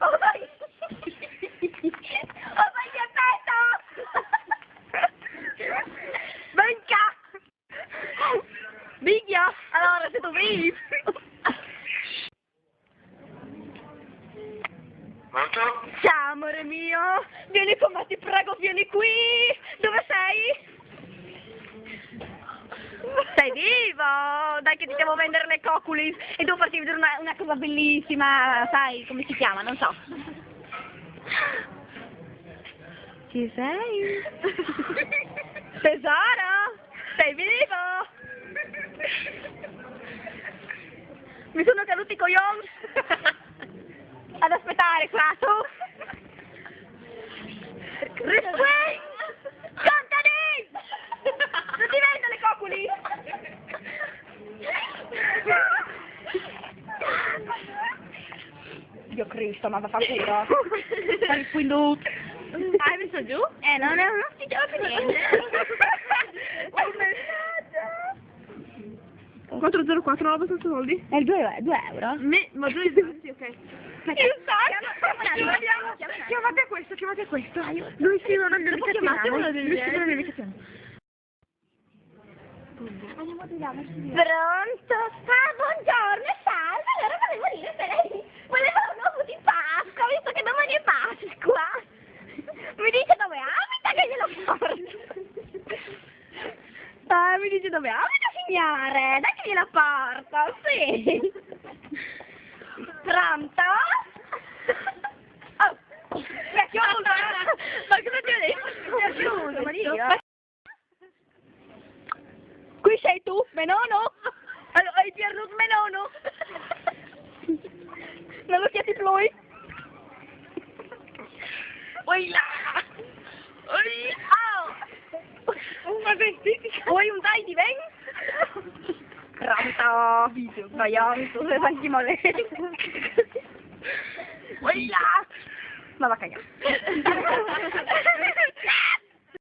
Oh vai! Oh vai, ti aspetto! Venga! Biglia! Allora, se tu vivi! Pronto? Ciao amore mio! Vieni con me, ti prego, vieni qui! Dove sei? Sei vivo? Dai che ti devo vendere le coculi e devo farti vedere una cosa bellissima, sai come si chiama? Non so. Ci sei? Tesoro? Sei vivo? Mi sono caduti i coglioni ad aspettare qua su. Risquay! Contadini! Non ti vendo le coculi! Dio Cristo, ma va a fare culo. Stai qui giù. Hai messo giù? Non si gioca niente. Hai un messaggio? 404 abbastanza soldi? È il 2 euro? Ma 2 euro, sì, ok. Chiamate Chiamate questo. Noi scrivono le indicazioni. Pronto? Ah, buongiorno, salve. Allora volevo dire se lei voleva un uovo di Pasqua, visto che domani è Pasqua. Mi dice dove abita che glielo porto. Mi dice dove abita, signore? Dai che gliela porto, sì. Pronto? Oh, mi ha chiuso. Ma cosa ti ho detto? Mi ha chiuso, Maria. Qui sei tu, Menono? Allora, hai perduto Menono? Non lo chiedi più lui? Oi là! Oi! Ma vestiti? Vuoi un dai di ven? Pronto? Coglione, tu sei anche molesto. Oi là! Ma va a cagare.